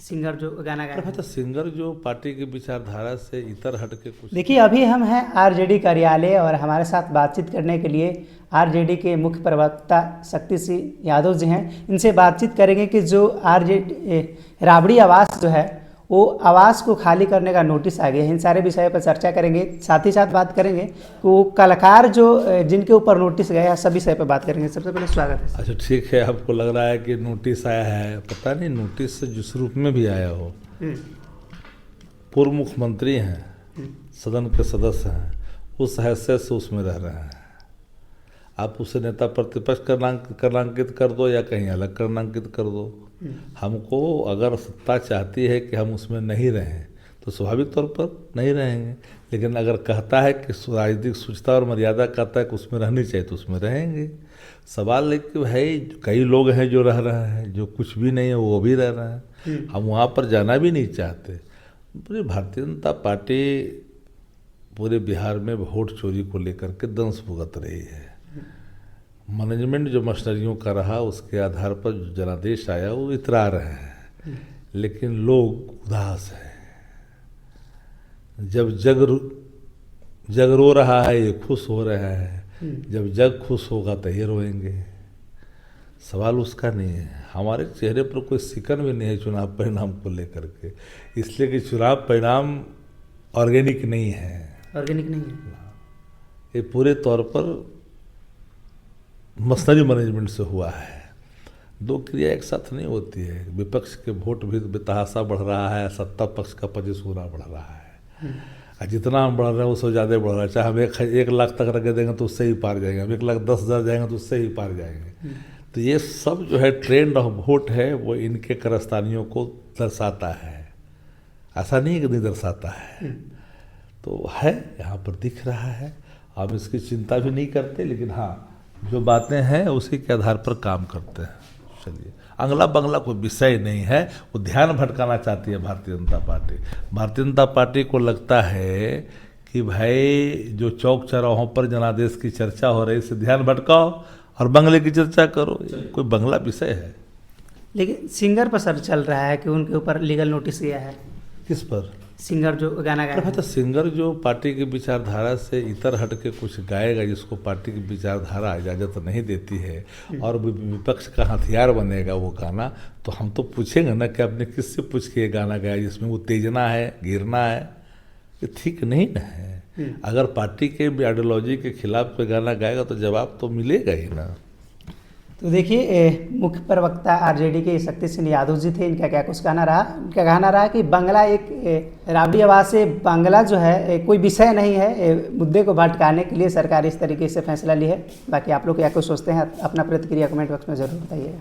Singer जो गाना गाया है। तो सिंगर जो पार्टी की विचारधारा से इतर हट के कुछ देखिए, अभी हम हैं आरजेडी कार्यालय और हमारे साथ बातचीत करने के लिए आरजेडी के मुख्य प्रवक्ता शक्ति सिंह यादव जी हैं। इनसे बातचीत करेंगे कि जो आरजेडी राबड़ी आवास जो है वो आवास को खाली करने का नोटिस आ गया है। इन सारे विषयों पर चर्चा करेंगे, साथ ही साथ बात करेंगे कि वो कलाकार जो जिनके ऊपर नोटिस गया है, सब विषय पर बात करेंगे। सबसे पहले स्वागत है। अच्छा, ठीक है। आपको लग रहा है कि नोटिस आया है, पता नहीं नोटिस जिस रूप में भी आया हो। पूर्व मुख्यमंत्री हैं, सदन के सदस्य हैं, उस हैसियत से उसमें रह रहे हैं। आप उसे नेता प्रतिपक्ष करनांकित कर दो या कहीं अलग करनांकित कर दो। हमको अगर सत्ता चाहती है कि हम उसमें नहीं रहें तो स्वाभाविक तौर पर नहीं रहेंगे, लेकिन अगर कहता है कि राजनीतिक शुचिता और मर्यादा कहता है कि उसमें रहनी चाहिए तो उसमें रहेंगे। सवाल है कि भाई कई लोग हैं जो रह रहे हैं, जो कुछ भी नहीं है वो भी रह रहे हैं। हम वहाँ पर जाना भी नहीं चाहते। पूरी भारतीय जनता पार्टी पूरे बिहार में वोट चोरी को लेकर के दंश भुगत रही है। मैनेजमेंट जो मशीनरियों का रहा उसके आधार पर जो जनादेश आया वो इतरा रहे हैं, लेकिन लोग उदास हैं। जब जग रो रहा है ये खुश हो रहा है, जब जग खुश होगा तो ये रोएंगे। सवाल उसका नहीं है। हमारे चेहरे पर कोई सिकन भी नहीं है चुनाव परिणाम को लेकर के, इसलिए कि चुनाव परिणाम ऑर्गेनिक नहीं है। ऑर्गेनिक नहीं है, ये पूरे तौर पर मशीनरी मैनेजमेंट से हुआ है। दो क्रिया एक साथ नहीं होती है। विपक्ष के वोट भी बेतहाशा बढ़ रहा है, सत्ता पक्ष का 25 गुना बढ़ रहा है। और जितना हम बढ़ रहे हैं उससे ज़्यादा बढ़ रहा है। चाहे हम 1 लाख तक रख देंगे तो उससे ही पार जाएंगे, हम 1,10,000 जाएंगे तो उससे ही पार जाएंगे। तो ये सब जो है ट्रेंड ऑफ वोट है, वो इनके कारस्तानियों को दर्शाता है। ऐसा नहीं है कि नहीं दर्शाता है, तो है यहाँ पर दिख रहा है। हम इसकी चिंता भी नहीं करते, लेकिन हाँ जो बातें हैं उसी के आधार पर काम करते हैं। चलिए, अगला बंगला कोई विषय नहीं है। वो ध्यान भटकाना चाहती है भारतीय जनता पार्टी। भारतीय जनता पार्टी को लगता है कि भाई जो चौक चौराहों पर जनादेश की चर्चा हो रही है इससे ध्यान भटकाओ और बंगले की चर्चा करो। कोई बंगला विषय है? लेकिन सिंगर पर सर चल रहा है कि उनके ऊपर लीगल नोटिस गया है। किस पर? सिंगर जो गाना गाया है। तो सिंगर जो पार्टी की विचारधारा से इतर हट के कुछ गाएगा, जिसको पार्टी की विचारधारा इजाज़त नहीं देती है और विपक्ष का हथियार बनेगा वो गाना, तो हम तो पूछेंगे ना कि आपने किससे पूछ के ये गाना गाया जिसमें उत्तेजना है, गिरना है। ये ठीक नहीं ना है। अगर पार्टी के आइडियोलॉजी के खिलाफ कोई गाना गाएगा तो जवाब तो मिलेगा ही ना। तो देखिए, मुख्य प्रवक्ता आरजेडी के शक्ति सिंह यादव जी थे। इनका क्या कुछ कहना रहा? इनका कहना रहा कि बंगला एक राबड़ी आवास से बंगला जो है कोई विषय नहीं है। मुद्दे को भटकाने के लिए सरकार इस तरीके से फैसला ली है। बाकी आप लोग क्या कुछ सोचते हैं, अपना प्रतिक्रिया कमेंट बॉक्स में जरूर बताइएगा।